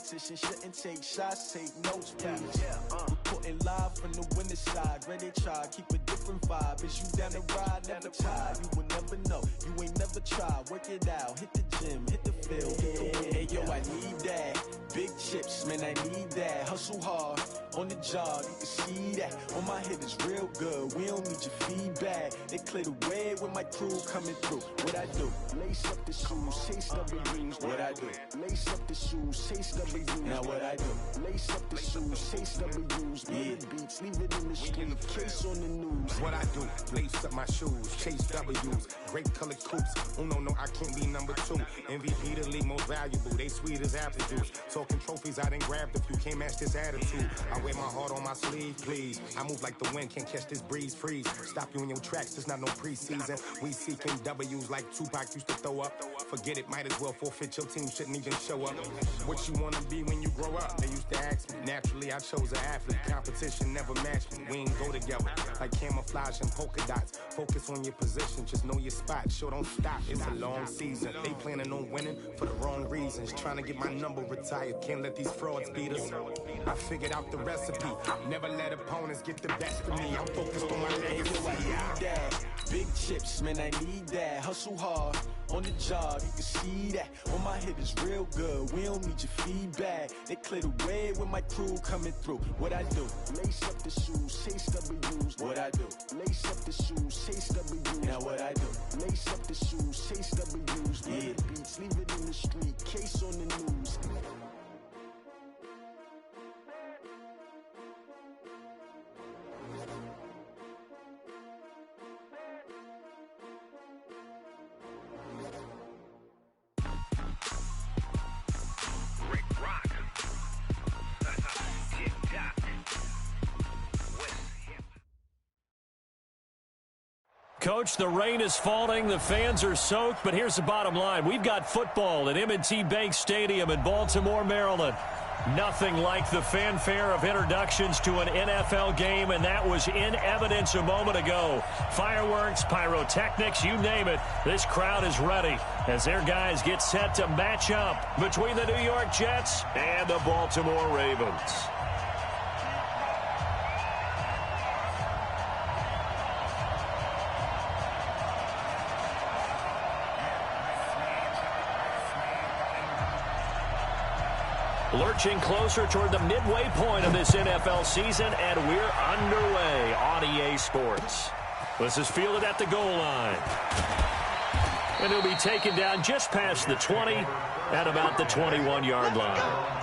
competition shouldn't take shots, take notes, please. Reporting live from the winner's side. Ready to try, keep a different vibe. Is you down the ride, never tired. You will never know, you ain't never tried. Work it out, hit the gym, hit the field, hit the win. Hey yo, I need that. Big chips, man, I need that. Hustle hard, on the job, you can see that. On my hit is real good, we don't need your feedback. They clear the way with my crew coming through. What I do? Lace up the shoes, chase W's. What I do? Lace up the shoes, chase W's. Now what I do? Lace up the shoes, chase W's. Yeah. Beats, leave it in the street, case on the news. What I do? Lace up my shoes, chase W's. Great colored coops. Oh no, I can't be number 2. MVP the league most valuable. They sweet as apple juice. Talking trophies, I done grabbed a few. Can't match this attitude. I wear my heart on my sleeve, please. I move like the wind, can't catch this breeze. Freeze. Stop you in your tracks. There's not no preseason. We seeking W's like Tupac used to throw up. Forget it, might as well forfeit. Your team shouldn't even show up. What you wanna be when you grow up? They used to ask me. Naturally, I chose an athlete. Competition never matched me. We ain't go together like camouflage and polka dots. Focus on your position, just know your spot. Sure, don't stop. It's a long season. They planning on winning for the wrong reasons. Trying to get my number retired. Can't let these frauds beat us. I figured out the recipe. Never let opponents get the best of me. I'm focused on my legacy. Big chips, man, I need that. Hustle hard, on the job, you can see that. On my hit is real good, we don't need your feedback. They clear the way with my crew coming through. What I do? Lace up the shoes, chase W's. What I do? Lace up the shoes, chase W's. Now what I do? Lace up the shoes, chase W's. Yeah. Beats, leave it in the street, case on the news. Coach, the rain is falling, the fans are soaked, but here's the bottom line. We've got football at M&T Bank Stadium in Baltimore, Maryland. Nothing like the fanfare of introductions to an NFL game, and that was in evidence a moment ago. Fireworks, pyrotechnics, you name it. This crowd is ready as their guys get set to match up between the New York Jets and the Baltimore Ravens. Lurching closer toward the midway point of this NFL season, and we're underway on EA Sports. This is fielded at the goal line. And he'll be taken down just past the 20 at about the 21-yard line.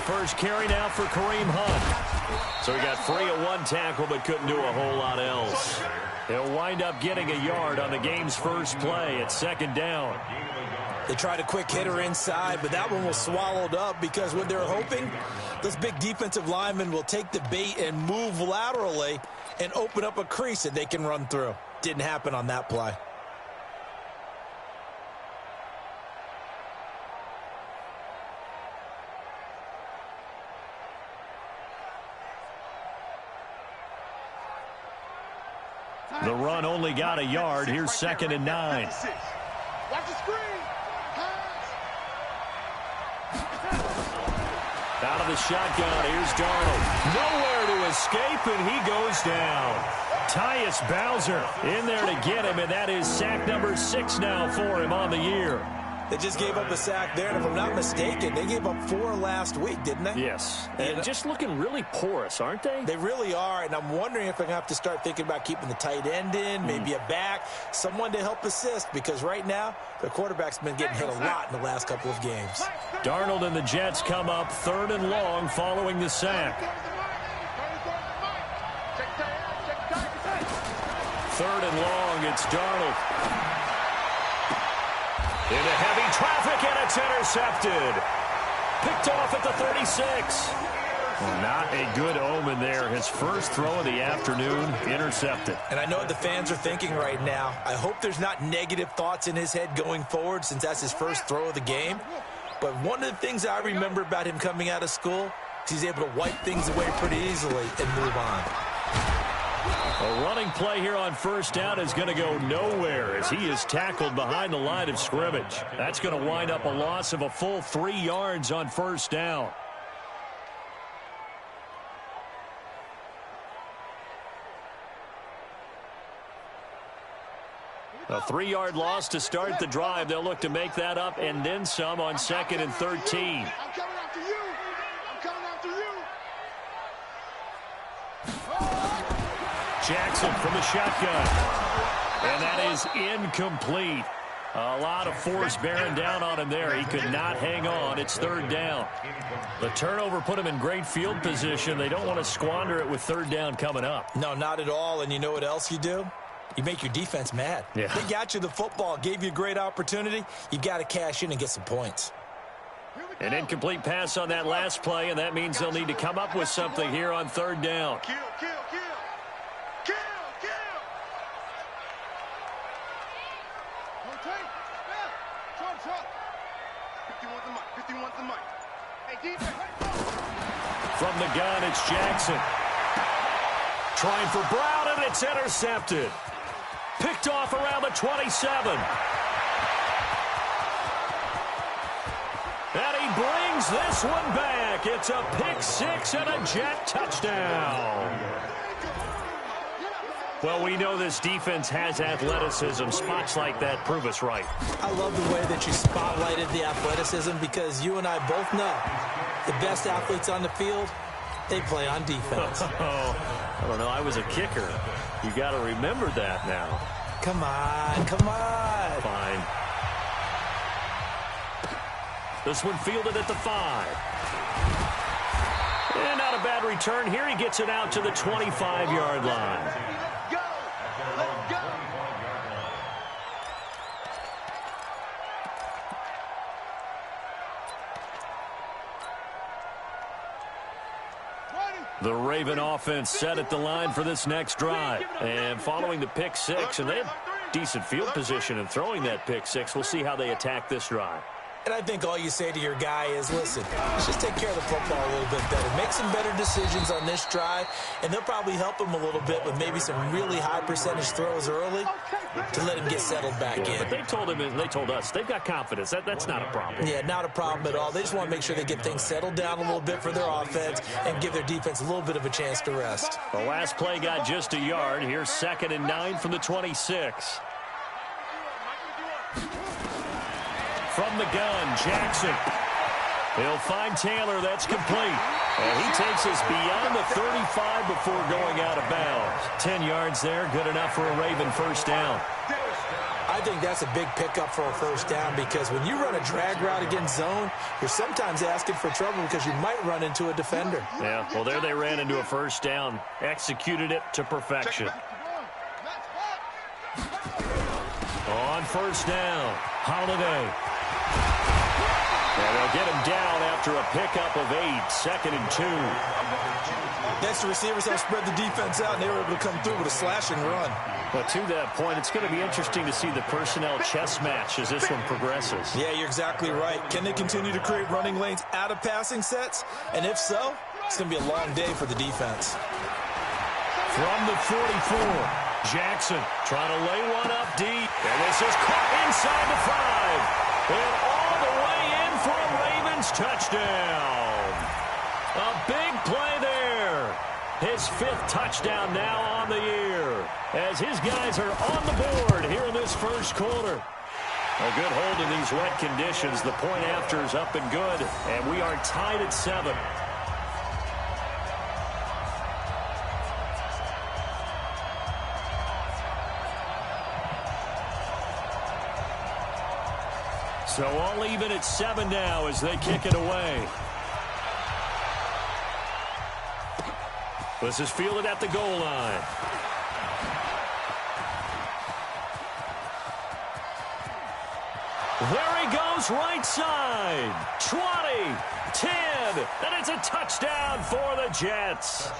First carry now for Kareem Hunt. So he got free of one tackle but couldn't do a whole lot else. He'll wind up getting a yard on the game's first play at second down. They tried a quick hitter inside, but that one was swallowed up because what they're hoping, this big defensive lineman will take the bait and move laterally and open up a crease that they can run through. Didn't happen on that play. The run only got a yard. Here's 2nd and 9. Watch the screen. Out of the shotgun, here's Darnold. Nowhere to escape, and he goes down. Tyus Bowser in there to get him, and that is sack number 6 now for him on the year. They just gave up a sack there, and if I'm not mistaken, they gave up 4 last week, didn't they? Yes. And just looking really porous, aren't they? They really are, and I'm wondering if I'm going to have to start thinking about keeping the tight end in, maybe a back, someone to help assist, because right now, the quarterback's been getting hit a lot in the last couple of games. Darnold and the Jets come up 3rd and long following the sack. 3rd and long, it's Darnold. Into heavy traffic, and it's intercepted. Picked off at the 36. Well, not a good omen there. His first throw of the afternoon intercepted. And I know what the fans are thinking right now. I hope there's not negative thoughts in his head going forward since that's his first throw of the game. But one of the things I remember about him coming out of school is he's able to wipe things away pretty easily and move on. A running play here on first down is going to go nowhere as he is tackled behind the line of scrimmage. That's going to wind up a loss of a full 3 yards on first down. A 3-yard loss to start the drive. They'll look to make that up and then some on 2nd and 13. I'm coming after you. I'm coming after you. Jackson from the shotgun. And that is incomplete. A lot of force bearing down on him there. He could not hang on. It's 3rd down. The turnover put him in great field position. They don't want to squander it with 3rd down coming up. No, not at all. And you know what else you do? You make your defense mad. Yeah. They got you the football, gave you a great opportunity. You got to cash in and get some points. An incomplete pass on that last play, and that means they'll need to come up with something here on 3rd down. Kill, kill, kill. Kill, kill. One take. Yeah. Shot. 51's the mic. 51's the mic. Hey, defense. From the gun, it's Jackson. Trying for Brown, and it's intercepted. Picked off around the 27. And he brings this one back. It's a pick six and a Jet touchdown. Well, we know this defense has athleticism. Spots like that prove us right. I love the way that you spotlighted the athleticism because you and I both know the best athletes on the field, they play on defense. I don't know. I was a kicker. You got to remember that now. Come on, come on. Fine. This one fielded at the 5. And not a bad return here. He gets it out to the 25-yard line. Let's go. Let's go. The Raven offense set at the line for this next drive. And following the pick six, and they have decent field position in throwing that pick six. We'll see how they attack this drive. And I think all you say to your guy is, listen, let's just take care of the football a little bit better. Make some better decisions on this drive, and they'll probably help him a little bit with maybe some really high percentage throws early to let him get settled back in. But they told him, and they told us, they've got confidence. That's not a problem. Yeah, not a problem at all. They just want to make sure they get things settled down a little bit for their offense and give their defense a little bit of a chance to rest. The last play got just a yard. Here's 2nd and 9 from the 26. From the gun, Jackson. He'll find Taylor. That's complete. And he takes us beyond the 35 before going out of bounds. 10 yards there, good enough for a Raven first down. I think that's a big pickup for a first down because when you run a drag route against zone, you're sometimes asking for trouble because you might run into a defender. Yeah, well, there they ran into a first down. Executed it to perfection. On first down, Holiday. And they'll get him down after a pickup of 8, 2nd and 2. Next, the receivers have spread the defense out, and they were able to come through with a slashing run. But to that point, it's going to be interesting to see the personnel chess match as this one progresses. Yeah, you're exactly right. Can they continue to create running lanes out of passing sets? And if so, it's going to be a long day for the defense. From the 44, Jackson trying to lay one up deep. And this is caught inside the 5. And all the way in for a Ravens touchdown. A big play there. His 5th touchdown now on the year as his guys are on the board here in this first quarter. A good hold in these wet conditions. The point after is up and good, and we are tied at 7. So all even at 7 now as they kick it away. This is fielded at the goal line. There he goes right side. 20, 10, and it's a touchdown for the Jets.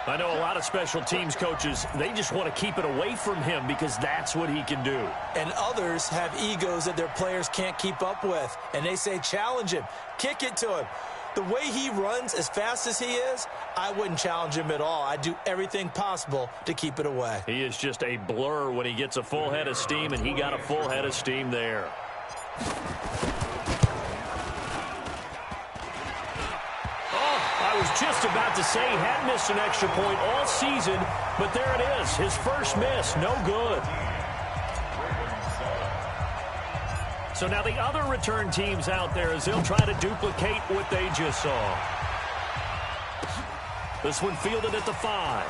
I know a lot of special teams coaches, they just want to keep it away from him because that's what he can do. And others have egos that their players can't keep up with. And they say, challenge him, kick it to him. The way he runs as fast as he is, I wouldn't challenge him at all. I'd do everything possible to keep it away. He is just a blur when he gets a full head of steam, and he got a full head of steam there. I was just about to say he had missed an extra point all season, but there it is. His first miss, no good. So now the other return teams out there as they'll try to duplicate what they just saw. This one fielded at the 5.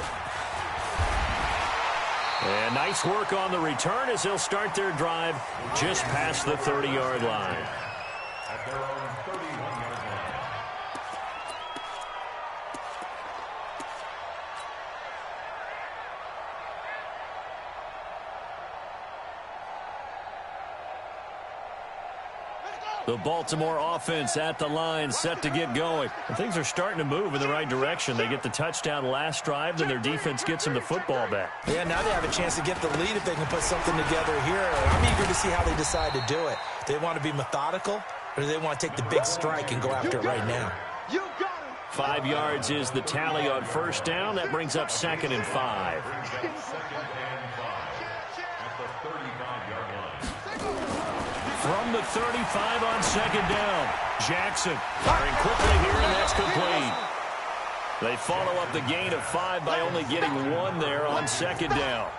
And nice work on the return as they'll start their drive just past the 30-yard line. At their own 31-yard line. The Baltimore offense at the line, set to get going. And things are starting to move in the right direction. They get the touchdown last drive, then their defense gets them the football back. Yeah, now they have a chance to get the lead if they can put something together here. I'm eager to see how they decide to do it. Do they want to be methodical, or do they want to take the big strike and go after it right now? 5 yards is the tally on first down. That brings up 2nd and 5. From the 35 on 2nd down. Jackson firing quickly here, and that's complete. They follow up the gain of 5 by only getting 1 there on 2nd down.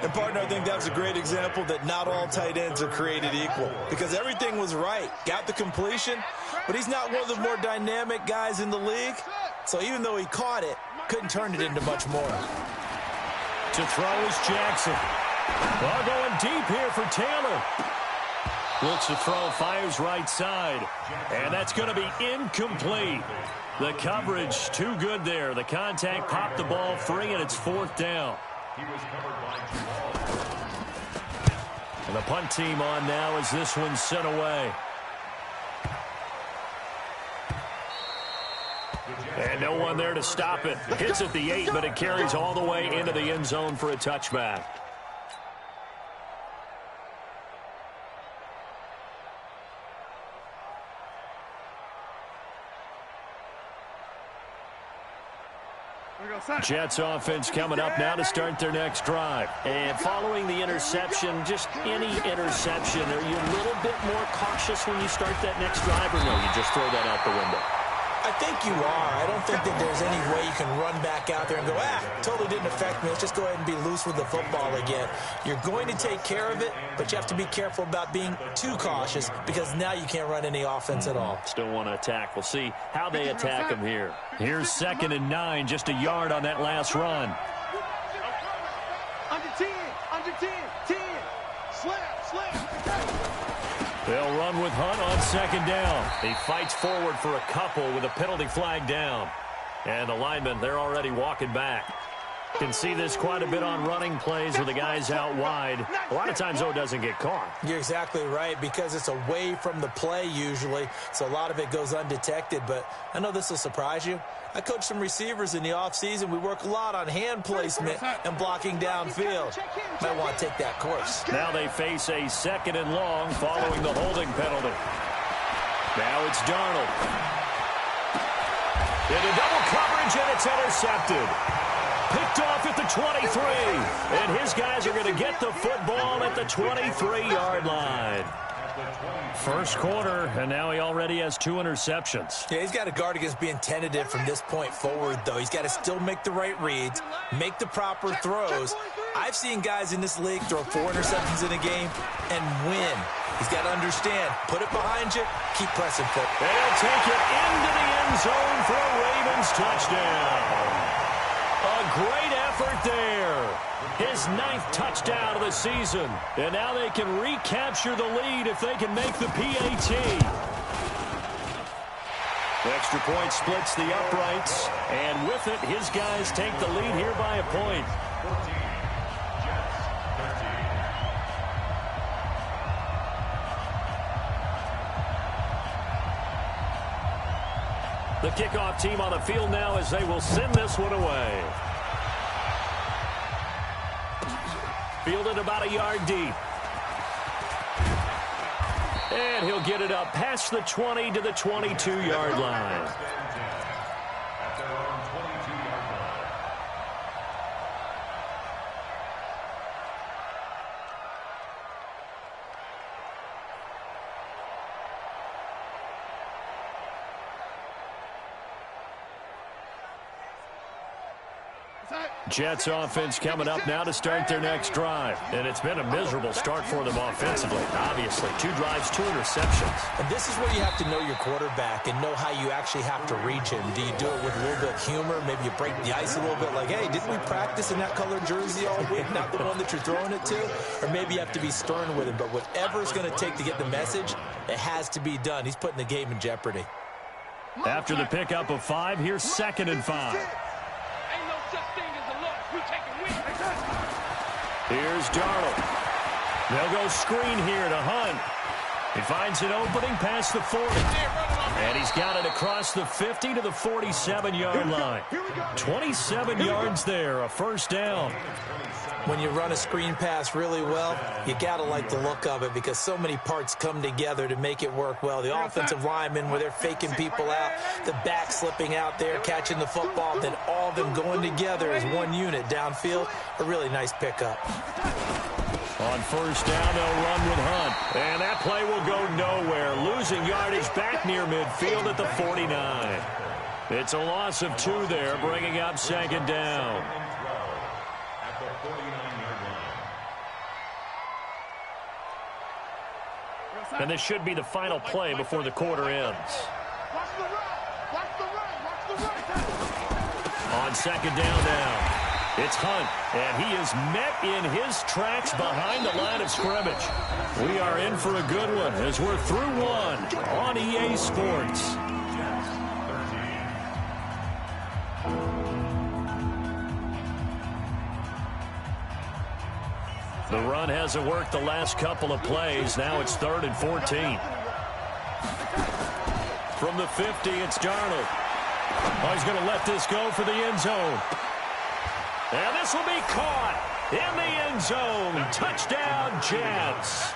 And, partner, I think that's a great example that not all tight ends are created equal because everything was right. Got the completion, but he's not one of the more dynamic guys in the league. So even though he caught it, couldn't turn it into much more. To throw is Jackson. Well, going deep here for Taylor. Looks to throw, fires right side. And that's going to be incomplete. The coverage too good there. The contact popped the ball free, and it's 4th down. And the punt team on now as this one's sent away. And no one there to stop it. Hits at the 8, but it carries all the way into the end zone for a touchback. Jets offense coming up now to start their next drive. And following the interception, just any interception, are you a little bit more cautious when you start that next drive, or no, you just throw that out the window? I think you are. I don't think that there's any way you can run back out there and go, totally didn't affect me. Let's just go ahead and be loose with the football again. You're going to take care of it, but you have to be careful about being too cautious because now you can't run any offense at all. Still want to attack. We'll see how they attack him here. Here's 2nd and 9, just a yard on that last run. Under 10, 10. Slap. They'll run with Hunt on 2nd down. He fights forward for a couple with a penalty flag down. And the linemen, they're already walking back. Can see this quite a bit on running plays with the guys out wide. A lot of times, though, it doesn't get caught. You're exactly right because it's away from the play usually, so a lot of it goes undetected. But I know this will surprise you. I coach some receivers in the offseason. We work a lot on hand placement and blocking downfield. Might want to take that course. Now they face a 2nd and long following the holding penalty. Now it's Darnold. Into double coverage, and it's intercepted. Picked off at the 23. And his guys are going to get the football at the 23-yard line. First quarter, and now he already has 2 interceptions. Yeah, he's got to guard against being tentative from this point forward, though. He's got to still make the right reads, make the proper throws. I've seen guys in this league throw 4 interceptions in a game and win. He's got to understand, put it behind you, keep pressing for it. They'll take it into the end zone for a Ravens touchdown. A great effort there. His 9th touchdown of the season. And now they can recapture the lead if they can make the PAT. Extra point splits the uprights. And with it, his guys take the lead here by a point. 14, Jets 13. The kickoff team on the field now as they will send this one away. Fielded about a yard deep. And he'll get it up past the 20 to the 22-yard line. Jets offense coming up now to start their next drive. And it's been a miserable start for them offensively. Obviously, 2 drives, 2 interceptions. And this is where you have to know your quarterback and know how you actually have to reach him. Do you do it with a little bit of humor? Maybe you break the ice a little bit like, hey, didn't we practice in that colored jersey all week? Not the one that you're throwing it to? Or maybe you have to be stern with him. But whatever it's going to take to get the message, it has to be done. He's putting the game in jeopardy. After the pickup of 5, here's 2nd and 5. Here's Darnold. They'll go screen here to Hunt. He finds an opening past the 40. And he's got it across the 50 to the 47-yard line. 27 yards there, a first down. When you run a screen pass really well, you got to like the look of it because so many parts come together to make it work well. The offensive linemen, where they're faking people out, the back slipping out there, catching the football, then all of them going together as one unit downfield. A really nice pickup. On first down, they'll run with Hunt. And that play will go nowhere. Losing yardage back near midfield at the 49. It's a loss of 2 there, bringing up 2nd down. And this should be the final play before the quarter ends. On 2nd down now. It's Hunt, and he is met in his tracks behind the line of scrimmage. We are in for a good one as we're through 1 on EA Sports. The run hasn't worked the last couple of plays. Now it's 3rd and 14. From the 50, it's Darnold. Oh, he's going to let this go for the end zone. And this will be caught in the end zone. Touchdown, Jets.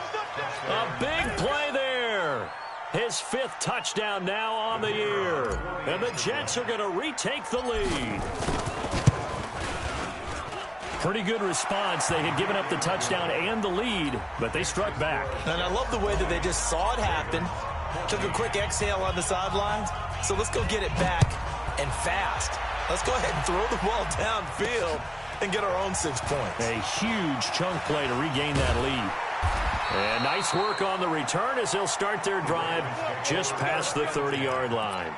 A big play there. His 5th touchdown now on the year. And the Jets are going to retake the lead. Pretty good response. They had given up the touchdown and the lead, but they struck back. And I love the way that they just saw it happen. Took a quick exhale on the sidelines. So let's go get it back and fast. Let's go ahead and throw the ball downfield and get our own 6 points. A huge chunk play to regain that lead. And nice work on the return as they'll start their drive just past the 30-yard line.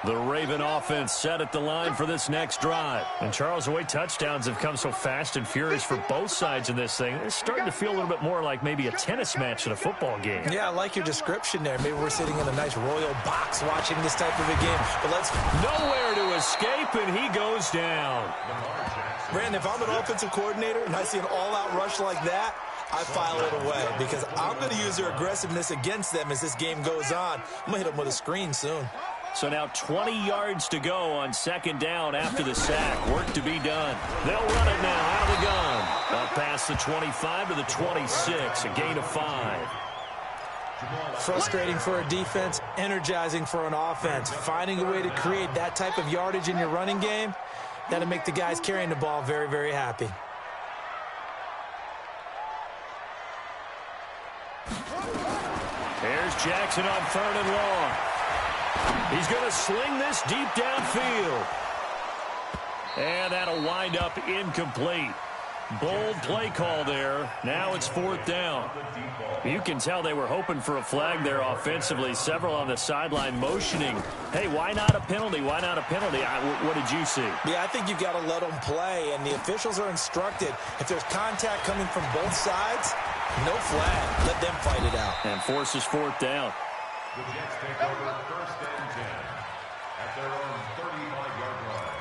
The Raven offense set at the line for this next drive. And, Charles, the way touchdowns have come so fast and furious for both sides in this thing, it's starting to feel a little bit more like maybe a tennis match in a football game. Yeah, I like your description there. Maybe we're sitting in a nice royal box watching this type of a game. But let's nowhere to escape, and he goes down. Brandon, if I'm an offensive coordinator and I see an all-out rush like that, I file it away because I'm going to use their aggressiveness against them as this game goes on. I'm going to hit them with a screen soon. So now 20 yards to go on 2nd down after the sack. Work to be done. They'll run it now out of the gun. Up past the 25 to the 26, a gain of 5. Frustrating for a defense, energizing for an offense. Finding a way to create that type of yardage in your running game, that'll make the guys carrying the ball very, very happy. There's Jackson on 3rd and long. He's going to sling this deep downfield. And that'll wind up incomplete. Bold play call there. Now it's 4th down. You can tell they were hoping for a flag there offensively. Several on the sideline motioning. Hey, why not a penalty? Why not a penalty? What did you see? Yeah, I think you've got to let them play, and the officials are instructed. If there's contact coming from both sides, no flag. Let them fight it out. And forces 4th down. The Jets take over 1st and 10 at their own 35-yard line.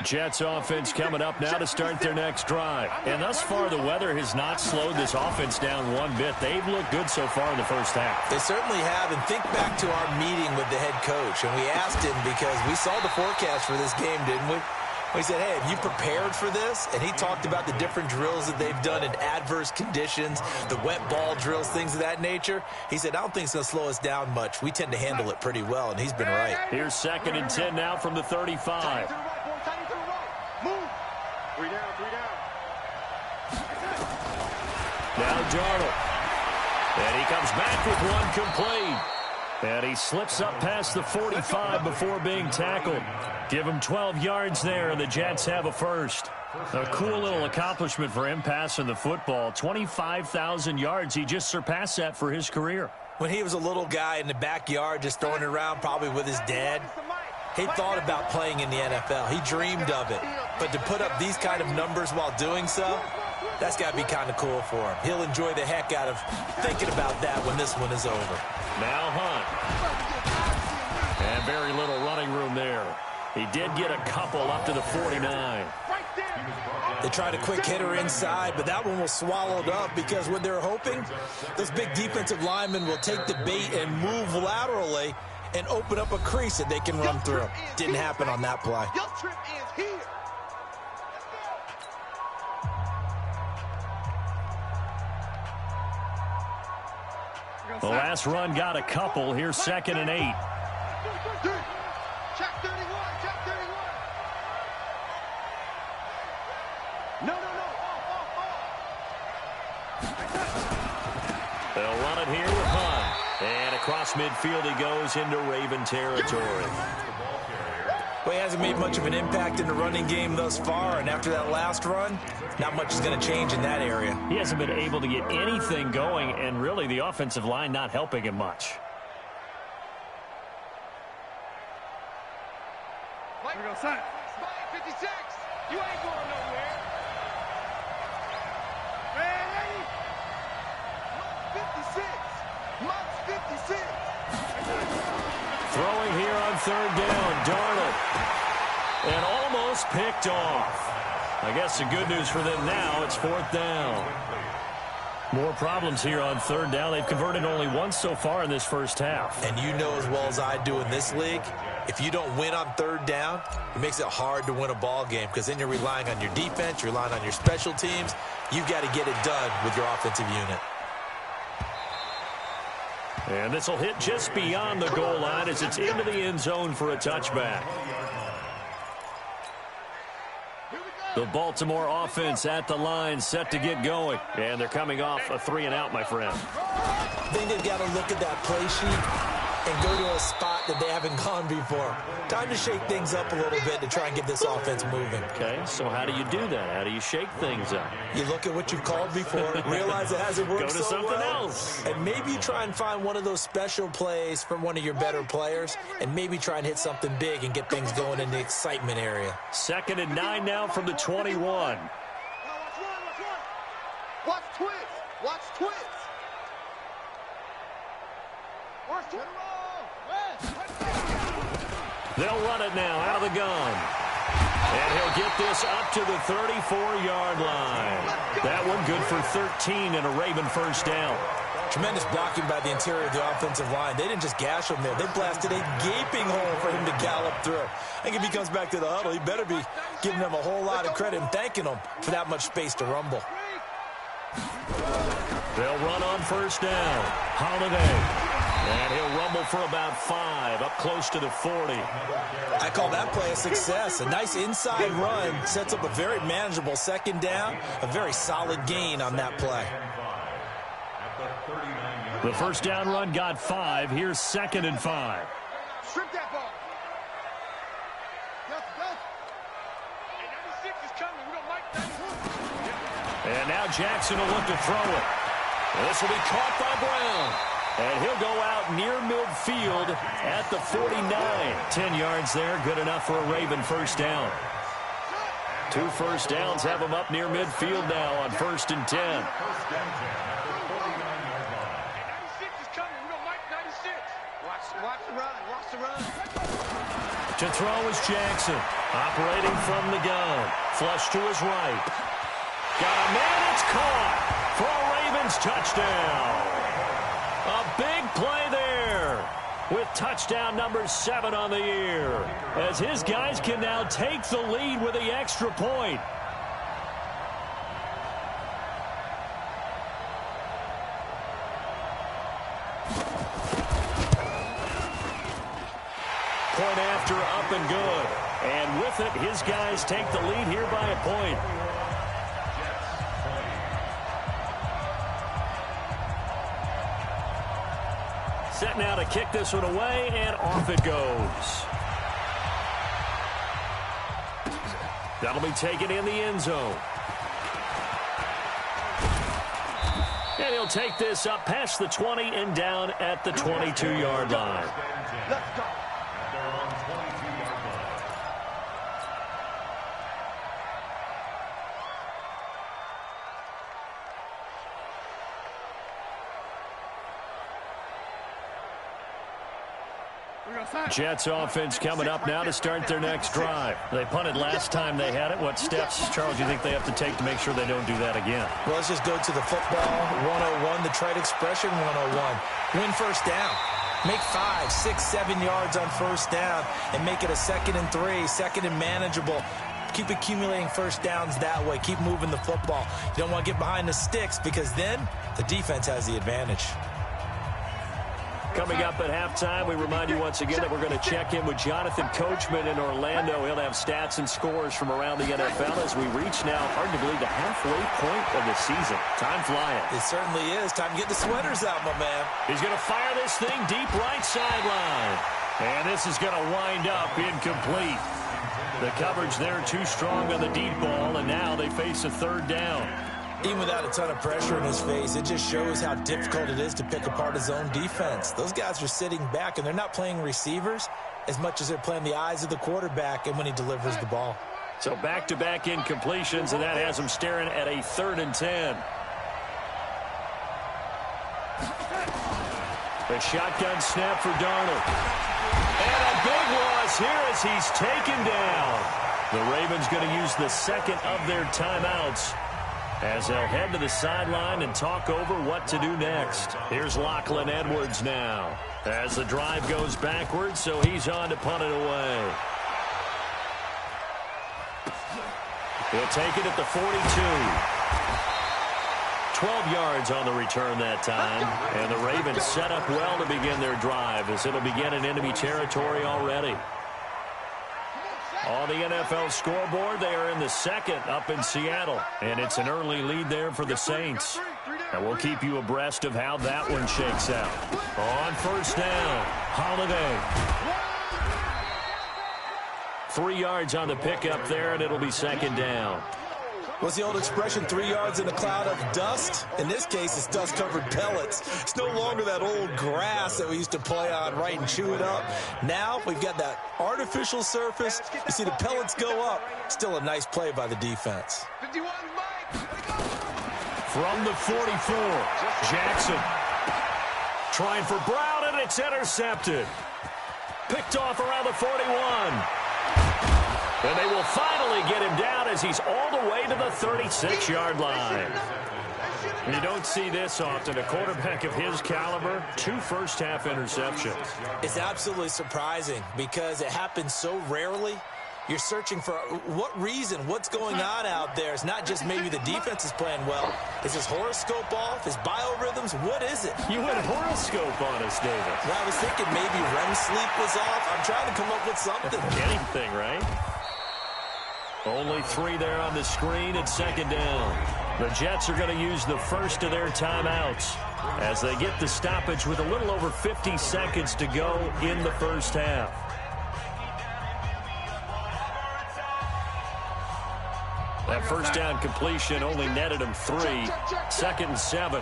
Jets offense coming up now to start their next drive. And thus far, the weather has not slowed this offense down one bit. They've looked good so far in the first half. They certainly have. And think back to our meeting with the head coach. And we asked him, because we saw the forecast for this game, didn't we? We said, hey, have you prepared for this? And he talked about the different drills that they've done in adverse conditions, the wet ball drills, things of that nature. He said, I don't think it's going to slow us down much. We tend to handle it pretty well, and he's been right. Here's 2nd and 10 now from the 35. Now Darnold. And he comes back with one complete. And he slips up past the 45 before being tackled. Give him 12 yards there, and the Jets have a first. A cool little accomplishment for him passing the football. 25,000 yards. He just surpassed that for his career. When he was a little guy in the backyard just throwing it around, probably with his dad, he thought about playing in the NFL. He dreamed of it. But to put up these kind of numbers while doing so, that's got to be kind of cool for him. He'll enjoy the heck out of thinking about that when this one is over. Now Hunt. And very little running room there. He did get a couple up to the 49. They tried a quick hitter inside, but that one was swallowed up because what they're hoping, those big defensive linemen will take the bait and move laterally and open up a crease that they can run through. Didn't happen on that play. Your trip is here. The last run got a couple. Here's 2nd and 8. Check 31, check 31. No. They'll run it here with Hunt. And across midfield he goes into Raven territory. Well, he hasn't made much of an impact in the running game thus far, and after that last run, not much is going to change in that area. He hasn't been able to get anything going, and really the offensive line not helping him much. Here we go, son. 56. You ain't going nowhere. Ready? 56. Mark's 56. Throwing here on 3rd down, Darnold. And almost picked off. I guess the good news for them now, it's 4th down. More problems here on 3rd down. They've converted only once so far in this first half. And you know as well as I do in this league, if you don't win on 3rd down, it makes it hard to win a ball game because then you're relying on your defense, you're relying on your special teams. You've got to get it done with your offensive unit. And this will hit just beyond the goal line as it's into the end zone for a touchback. The Baltimore offense at the line, set to get going. And they're coming off a 3-and-out, my friend. I think they've got to look at that play sheet and go to a spot that they haven't gone before. Time to shake things up a little bit to try and get this offense moving. Okay, so how do you do that? How do you shake things up? You look at what you've called before, realize it hasn't worked Go to so something well, else. and maybe you try and find one of those special plays from one of your better players, and maybe try and hit something big and get things going in the excitement area. 2nd and 9 now from the 21. Watch twist. Watch twist. Watch twist. They'll run it now out of the gun. And he'll get this up to the 34-yard line. That one good for 13 and a Raven first down. Tremendous blocking by the interior of the offensive line. They didn't just gash him there. They blasted a gaping hole for him to gallop through. I think if he comes back to the huddle, he better be giving them a whole lot of credit and thanking them for that much space to rumble. They'll run on first down. Holiday. And he'll rumble for about 5, up close to the 40. I call that play a success. A nice inside run sets up a very manageable 2nd down. A very solid gain on that play. The first down run got 5. Here's 2nd and 5. Strip that ball. Go. Hey, 96 is coming. We don't like that. And now Jackson will look to throw it. This will be caught by Brown. And he'll go out near midfield at the 49. 10 yards there, good enough for a Raven first down. 2 first downs have him up near midfield now on 1st and 10. 96 is coming. We don't like 96. Watch the run. Watch the run. To throw is Jackson. Operating from the gun. Flush to his right. Got a man. It's caught for a Ravens touchdown. A big play there with touchdown number 7 on the year, as his guys can now take the lead with the extra point. Point after, up and good. And with it, his guys take the lead here by a point. Set now to kick this one away, and off it goes. That'll be taken in the end zone. And he'll take this up past the 20 and down at the 22-yard line. Let's go. Jets offense coming up now to start their next drive. They punted last time they had it. What steps, Charles, do you think they have to take to make sure they don't do that again? Well, let's just go to the football 101, the trade expression 101. Win first down. Make 5, 6, 7 yards on first down and make it a 2nd and 3, 2nd and manageable. Keep accumulating first downs that way. Keep moving the football. You don't want to get behind the sticks because then the defense has the advantage. Coming up at halftime, we remind you once again that we're going to check in with Jonathan Coachman in Orlando. He'll have stats and scores from around the NFL as we reach now, hard to believe, the halfway point of the season. Time flying. It certainly is. Time to get the sweaters out, my man. He's going to fire this thing deep right sideline. And this is going to wind up incomplete. The coverage there too strong on the deep ball, and now they face a 3rd down. Even without a ton of pressure in his face, it just shows how difficult it is to pick apart his own defense. Those guys are sitting back, and they're not playing receivers as much as they're playing the eyes of the quarterback and when he delivers the ball. So back-to-back incompletions, and that has them staring at a 3rd and 10. The shotgun snap for Darnold. And a big loss here as he's taken down. The Ravens going to use the 2nd of their timeouts as they'll head to the sideline and talk over what to do next. Here's Lachlan Edwards now as the drive goes backwards, so he's on to punt it away. He'll take it at the 42. 12 yards on the return that time, and the Ravens set up well to begin their drive as it'll begin in enemy territory already. On the NFL scoreboard, they are in the 2nd up in Seattle, and it's an early lead there for the Saints. And we'll keep you abreast of how that one shakes out. On first down, Holiday. 3 yards on the pickup there, and it'll be 2nd down. What's the old expression, 3 yards in a cloud of dust? In this case, it's dust-covered pellets. It's no longer that old grass that we used to play on, right, and chew it up. Now we've got that artificial surface. You see the pellets go up. Still a nice play by the defense. From the 44, Jackson. Trying for Brown, and it's intercepted. Picked off around the 41. And they will finally get him down as he's all the way to the 36-yard line. You don't see this often. A quarterback of his caliber, 2 first-half interceptions. It's absolutely surprising because it happens so rarely. You're searching for what reason, what's going on out there. It's not just maybe the defense is playing well. Is his horoscope off? His biorhythms? What is it? You went horoscope on us, David. Well, I was thinking maybe REM sleep was off. I'm trying to come up with something. Anything, right? Only 3 there on the screen at 2nd down. The Jets are going to use the first of their timeouts as they get the stoppage with a little over 50 seconds to go in the first half. That first down completion only netted him 3. 2nd and 7.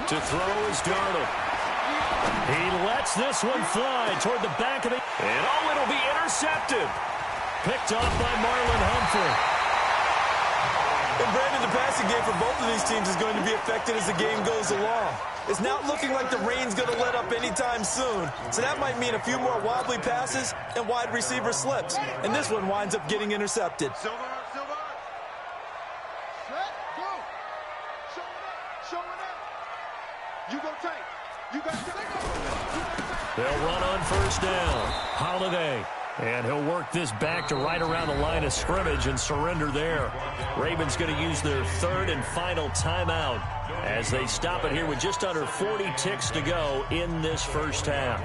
To throw is Darnold. He lets this one fly toward the back of the... And it'll be intercepted. Picked off by Marlon Humphrey. And Brandon, the passing game for both of of these teams is going to be affected as the game goes along. It's not looking like the rain's going to let up anytime soon, so that might mean a few more wobbly passes and wide receiver slips. And this one winds up getting intercepted. Silver. Set, go. Showing up. You go tight. You got to They'll run on first down. Holiday. And he'll work this back to right around the line of scrimmage and surrender there. Ravens going to use their third and final timeout as they stop it here with just under 40 ticks to go in this first half.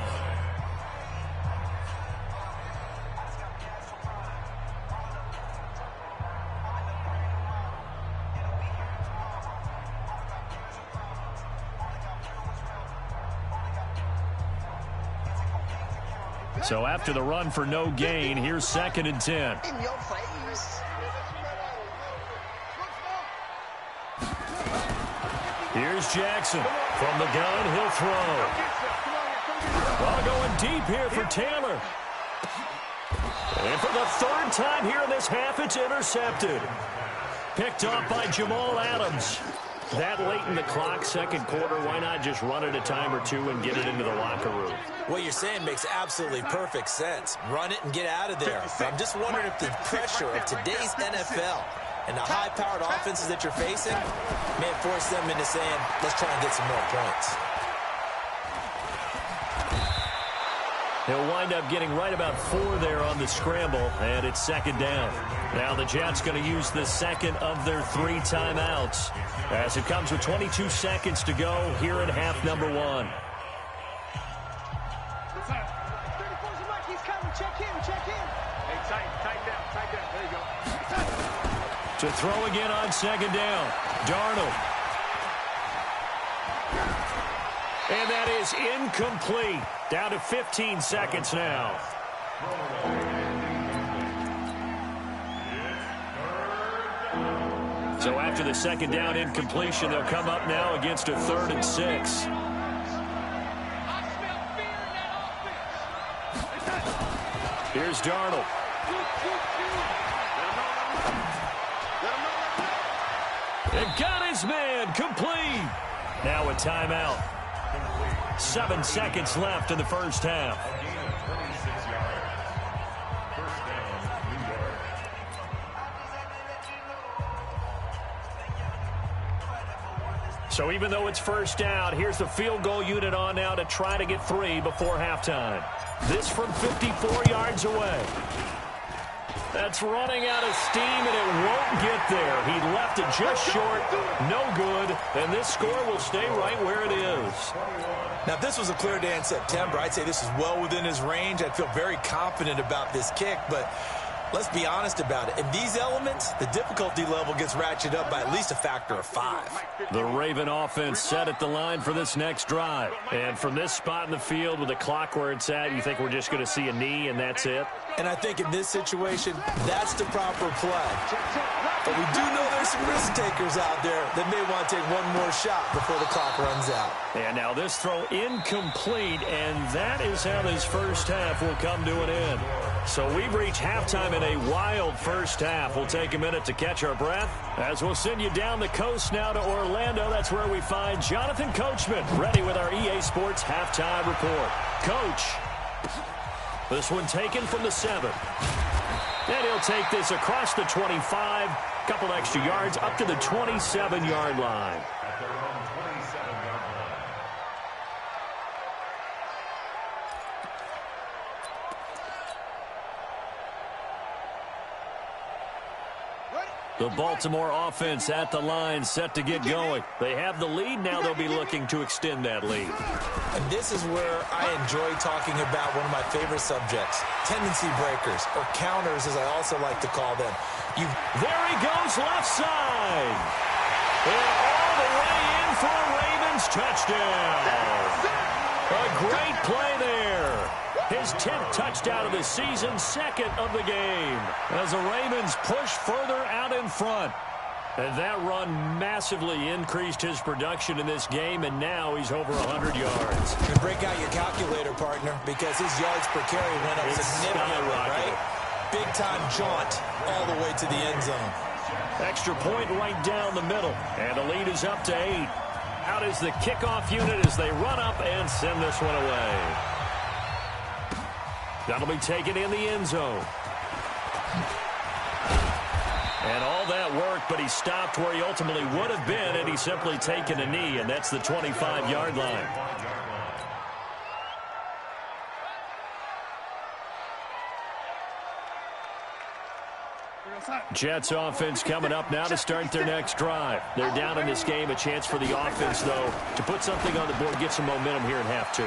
So after the run for no gain, here's 2nd and 10. in your face. Here's Jackson. From the gun, he'll throw. Ball going deep here for Taylor. And for the third time here in this half, it's intercepted. Picked off by Jamal Adams. That late in the clock, second quarter, why not just run it a time or two and get it into the locker room? What you're saying makes absolutely perfect sense. Run it and get out of there. But I'm just wondering if the pressure of today's NFL and the high-powered offenses that you're facing may force them into saying, let's try and get some more points. He'll wind up getting right about 4 there on the scramble, and it's 2nd down. Now the Jets going to use the second of their 3 timeouts as it comes with 22 seconds to go here in half number 1. To throw again on 2nd down, Darnold. And that is incomplete. Down to 15 seconds now. So after the 2nd down incompletion, they'll come up now against a 3rd and 6. Here's Darnold. And got his man complete. Now a timeout. 7 seconds left in the first half. So even though it's first down, here's the field goal unit on now to try to get 3 before halftime. This from 54 yards away. That's running out of steam, and it won't get there. He left it just short, no good, and this score will stay right where it is. Now, if this was a clear day in September, I'd say this is well within his range. I'd feel very confident about this kick, but let's be honest about it. In these elements, the difficulty level gets ratcheted up by at least a factor of 5. The Raven offense set at the line for this next drive. And from this spot in the field with the clock where it's at, you think we're just going to see a knee and that's it? And I think in this situation, that's the proper play. But we do know there's some risk takers out there that may want to take one more shot before the clock runs out. And now this throw incomplete, and that is how this first half will come to an end. So we've reached halftime in a wild first half. We'll take a minute to catch our breath as we'll send you down the coast now to Orlando. That's where we find Jonathan Coachman ready with our EA Sports halftime report. Coach, this one taken from the 7. And he'll take this across the 25, couple extra yards up to the 27-yard line. The Baltimore offense at the line, set to get going. They have the lead. Now they'll be looking to extend that lead. And this is where I enjoy talking about one of my favorite subjects, tendency breakers, or counters as I also like to call them. There he goes, left side. And all the way in for a Ravens touchdown. A great play there. His 10th touchdown of the season, 2nd of the game, as the Ravens push further out in front. And that run massively increased his production in this game, and now he's over 100 yards. And break out your calculator, partner, because his yards per carry went up significantly, right? Big-time jaunt all the way to the end zone. Extra point right down the middle. And the lead is up to 8. Out is the kickoff unit as they run up and send this one away. That'll be taken in the end zone. And all that work, but he stopped where he ultimately would have been, and he's simply taken a knee, and that's the 25-yard line. Jets offense coming up now to start their next drive. They're down in this game. A chance for the offense, though, to put something on the board, get some momentum here in half 2.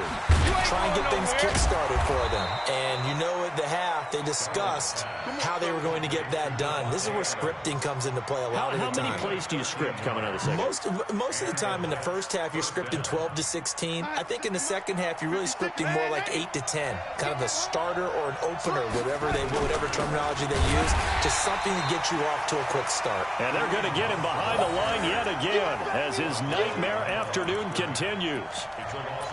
Try and get things kick-started for them. And you know at the half, they discussed how they were going to get that done. This is where scripting comes into play a lot of the time. How many plays do you script coming out of the second? Most of the time in the first half, you're scripting 12 to 16. I think in the second half, you're really scripting more like 8 to 10. Kind of a starter or an opener, whatever terminology they use, just something to get you off to a quick start. And they're going to get him behind the line yet again as his nightmare afternoon continues.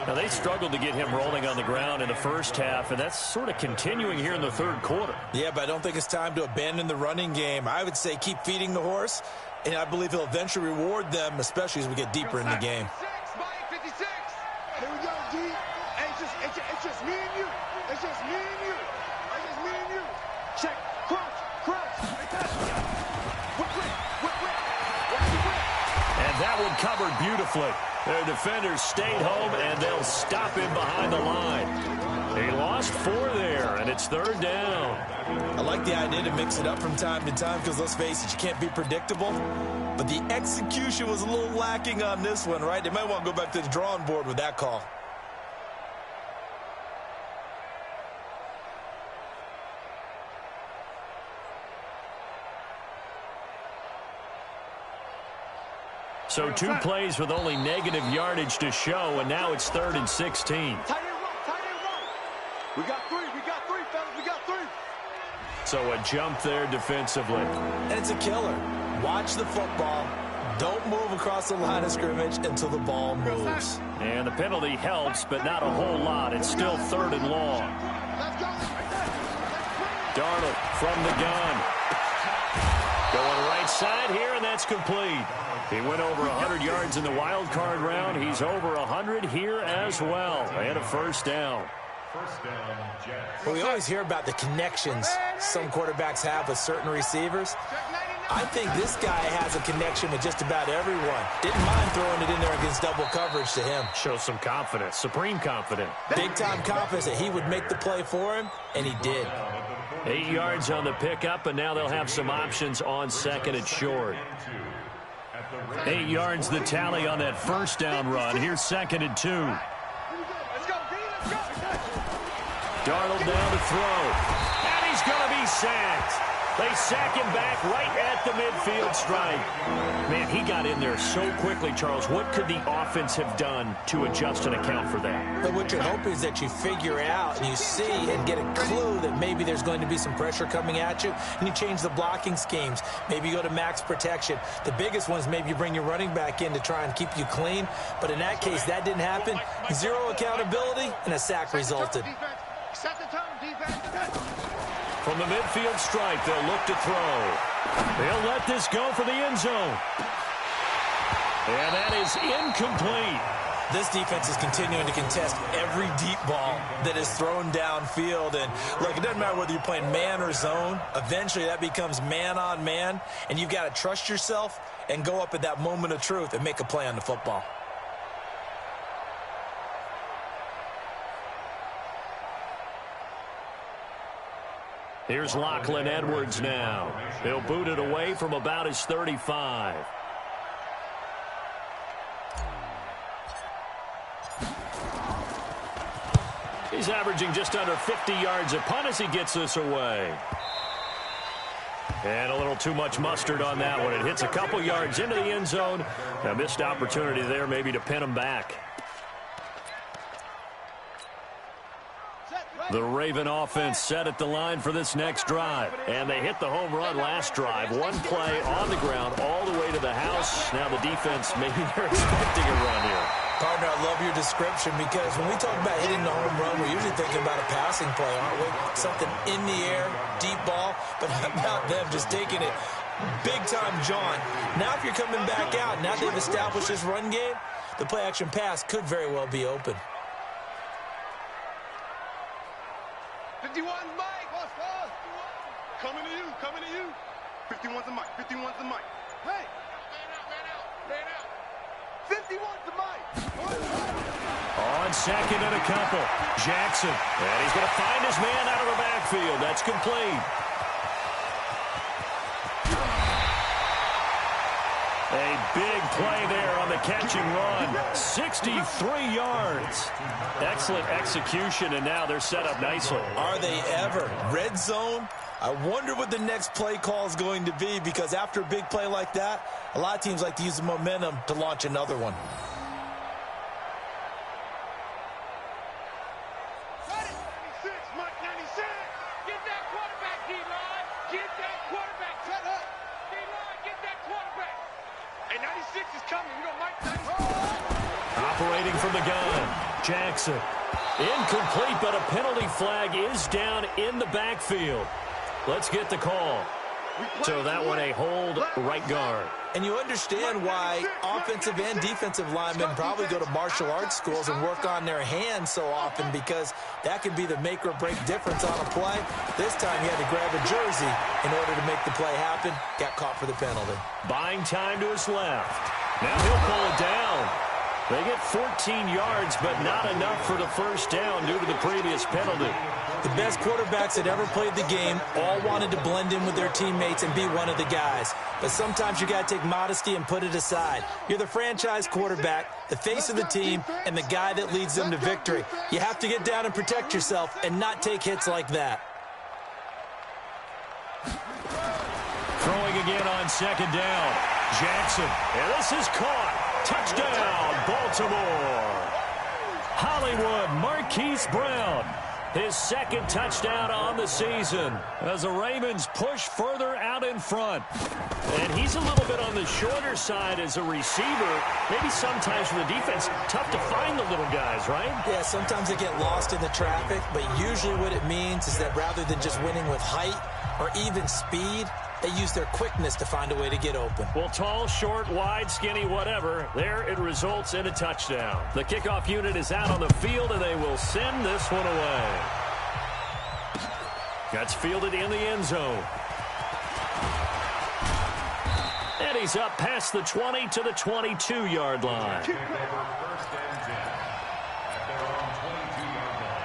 Now, they struggled to get him rolling on the ground in the first half, and that's sort of continuing here in the third quarter. Yeah, but I don't think it's time to abandon the running game. I would say keep feeding the horse, and I believe he'll eventually reward them, especially as we get deeper in the game. 56. Here we go, D. It's just me and you. It's just me and you. It's just me and you. Check. Crunch. And that one covered beautifully. Their defenders stayed home, and they'll stop him behind the line. He lost 4 there, and it's third down. I like the idea to mix it up from time to time because, let's face it, you can't be predictable. But the execution was a little lacking on this one, right? They might want to go back to the drawing board with that call. So 2 plays with only negative yardage to show, and now it's 3rd and 16. Tight end run. We got 3, fellas. We got 3. So a jump there defensively. And it's a killer. Watch the football. Don't move across the line of scrimmage until the ball moves. And the penalty helps, but not a whole lot. It's still 3rd and long. Darnold from the gun. Going right side here, and that's complete. He went over 100 yards in the wild card round. He's over 100 here as well. And a first down. Well, we always hear about the connections some quarterbacks have with certain receivers. I think this guy has a connection with just about everyone. Didn't mind throwing it in there against double coverage to him. Shows some confidence, supreme confidence. Big-time confidence that he would make the play for him, and he did. 8 yards on the pickup, and now they'll have some options on 2nd and short. 8 yards the tally on that first down run. Here's 2nd and 2. Darnold down to throw. And he's going to be sacked. They sack him back right at the midfield stripe. Man, he got in there so quickly, Charles. What could the offense have done to adjust and account for that? But what you're hoping is that you figure out and you see and get a clue that maybe there's going to be some pressure coming at you, and you change the blocking schemes. Maybe you go to max protection. The biggest one is maybe you bring your running back in to try and keep you clean. But in that case, that didn't happen. 0 accountability, and a sack resulted. Set the tone, defense. From the midfield stripe, they'll look to throw. They'll let this go for the end zone. And that is incomplete. This defense is continuing to contest every deep ball that is thrown downfield. And, look, it doesn't matter whether you're playing man or zone. Eventually, that becomes man on man. And you've got to trust yourself and go up at that moment of truth and make a play on the football. Here's Lachlan Edwards now. He'll boot it away from about his 35. He's averaging just under 50 yards a punt as he gets this away. And a little too much mustard on that one. It hits a couple yards into the end zone. A missed opportunity there maybe to pin him back. The Raven offense set at the line for this next drive. And they hit the home run last drive. One play on the ground all the way to the house. Now the defense, maybe they're expecting a run here. Partner, I love your description because when we talk about hitting the home run, we're usually thinking about a passing play, aren't we? Something in the air, deep ball. But how about them just taking it Big time John. Now if you're coming back out, now they've established this run game, the play action pass could very well be open. 51's Mike. Coming to you, coming to you. 51's the Mike, 51's the Mike. Hey. Man out. 51's the Mike. On second and a couple. Jackson. And he's going to find his man out of the backfield. That's complete. A big play there on the catch and run. 63 yards. Excellent execution, and now they're set up nicely. Are they ever? Red zone? I wonder what the next play call is going to be, because after a big play like that, a lot of teams like to use the momentum to launch another one. Operating from the gun, Jackson. Incomplete, but a penalty flag is down in the backfield. Let's get the call. So that one a hold right guard. And you understand why offensive and defensive linemen probably go to martial arts schools and work on their hands so often, because that can be the make or break difference on a play. This time he had to grab a jersey in order to make the play happen. Got caught for the penalty. Buying time to his left. Now he'll pull it down. They get 14 yards, but not enough for the first down due to the previous penalty. The best quarterbacks that ever played the game all wanted to blend in with their teammates and be one of the guys. But sometimes you got to take modesty and put it aside. You're the franchise quarterback, the face of the team, and the guy that leads them to victory. You have to get down and protect yourself and not take hits like that. Throwing again on second down. Jackson. And this is caught. Touchdown, Baltimore. Hollywood Marquise Brown. His second touchdown on the season as the Ravens push further out in front. And he's a little bit on the shorter side as a receiver. Maybe sometimes for the defense, tough to find the little guys, right? Yeah, sometimes they get lost in the traffic, but usually what it means is that rather than just winning with height or even speed, they use their quickness to find a way to get open. Well, tall, short, wide, skinny, whatever, there it results in a touchdown. The kickoff unit is out on the field, and they will send this one away. That's fielded in the end zone. And he's up past the 20 to the 22-yard line. First and 10 at their own 22-yard line.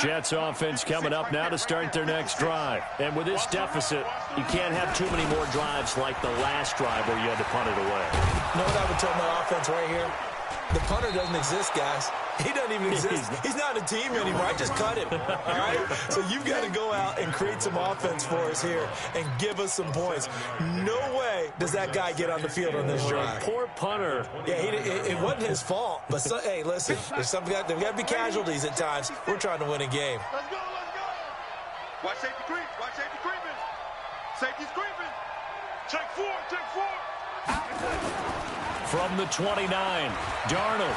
Jets offense coming up now to start their next drive. And with this deficit, you can't have too many more drives like the last drive where you had to punt it away. You know what I would tell my offense right here? The punter doesn't exist, guys. He doesn't even exist. He's not a team anymore. I just cut him. All right? So you've got to go out and create some offense for us here and give us some points. No way does that guy get on the field on this drive. Poor punter. Yeah, it wasn't his fault. But, hey, listen, there's got to be casualties at times. We're trying to win a game. Let's go. Watch safety creep. Watch safety creeping. Safety's creeping. Check four. From the 29, Darnold.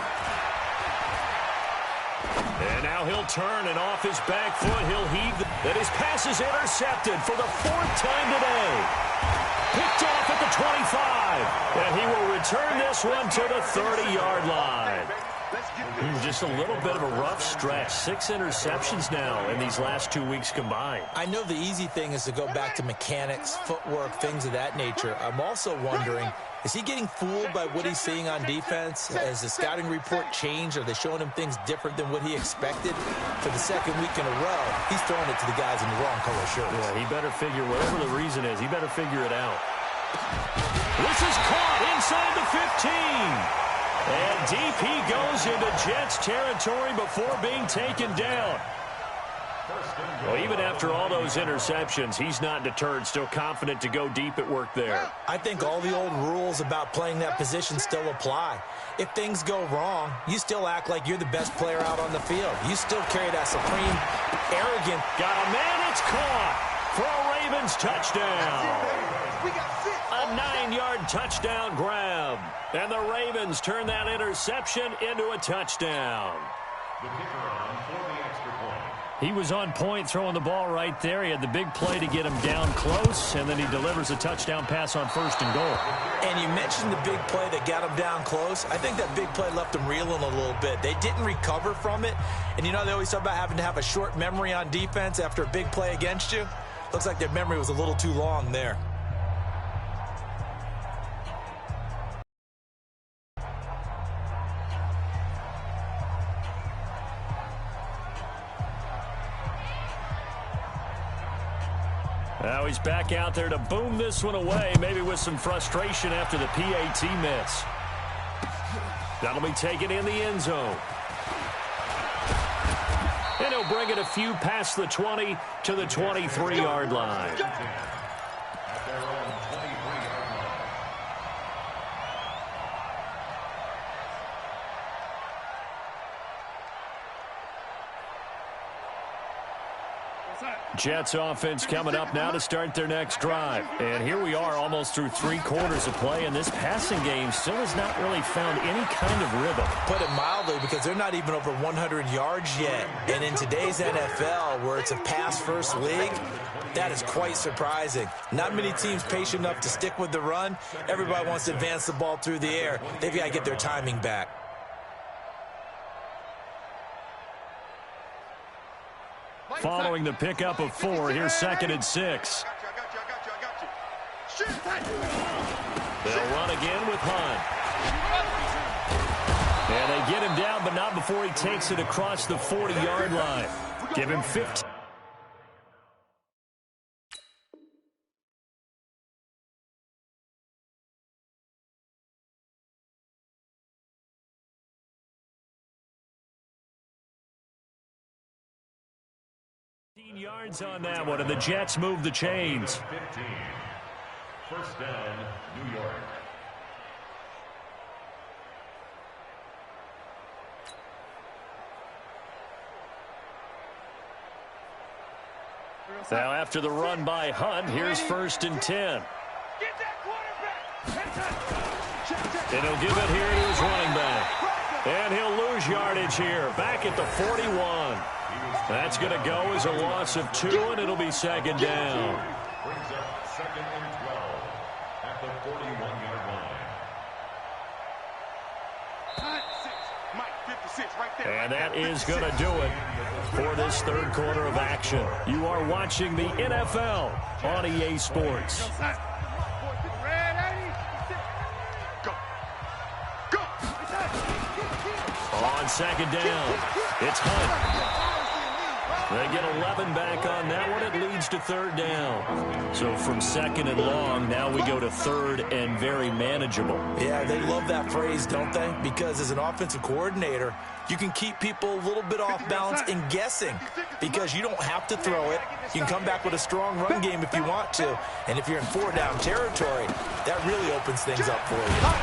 And now he'll turn, and off his back foot, he'll heave. And his pass is intercepted for the fourth time today. Picked off at the 25. And he will return this one to the 30-yard line. Just a little bit of a rough stretch. 6 interceptions now in these last 2 weeks combined. I know the easy thing is to go back to mechanics, footwork, things of that nature. I'm also wondering, is he getting fooled by what he's seeing on defense? Has the scouting report changed? Are they showing him things different than what he expected? For the second week in a row, he's throwing it to the guys in the wrong color shirts. Yeah, he better figure, whatever the reason is, he better figure it out. This is caught inside the 15. And DP goes into Jets territory before being taken down. Well, even after all those interceptions, he's not deterred, still confident to go deep at work there. I think all the old rules about playing that position still apply. If things go wrong, you still act like you're the best player out on the field. You still carry that supreme, arrogant. Got a man, it's caught for a Ravens touchdown. 9-yard touchdown grab. And the Ravens turn that interception into a touchdown. The kicker on for the extra point. He was on point throwing the ball right there. He had the big play to get him down close, and then he delivers a touchdown pass on 1st and goal. And you mentioned the big play that got him down close. I think that big play left him reeling a little bit. They didn't recover from it. And you know they always talk about having to have a short memory on defense after a big play against you. Looks like their memory was a little too long there. Now he's back out there to boom this one away, maybe with some frustration after the PAT miss. That'll be taken in the end zone. And he'll bring it a few past the 20 to the 23-yard line. At their own 23-yard line. Jets offense coming up now to start their next drive. And here we are almost through 3 quarters of play, and this passing game still has not really found any kind of rhythm. Put it mildly, because they're not even over 100 yards yet. And in today's NFL, where it's a pass-first league, that is quite surprising. Not many teams patient enough to stick with the run. Everybody wants to advance the ball through the air. They've got to get their timing back. Following the pickup of 4, here's 2nd and 6. They'll run again with Hunt. And they get him down, but not before he takes it across the 40-yard line. Give him 15. Yards on that one, and the Jets move the chains. 15. First down, New York. Now after the run by Hunt, here's 1st and 10. And he'll give it here to his running back. And he'll lose yardage here, back at the 41. That's going to go as a loss of 2, and it'll be 2nd down. Brings up 2nd and 12 at the 41-yard line. And that is going to do it for this 3rd quarter of action. You are watching the NFL on EA Sports. On 2nd down, it's Hunt. They get 11 back on that one. It leads to 3rd down. So from 2nd and long, now we go to 3rd and very manageable. Yeah, they love that phrase, don't they? Because as an offensive coordinator, you can keep people a little bit off balance and guessing because you don't have to throw it. You can come back with a strong run game if you want to. And if you're in 4-down territory, that really opens things up for you.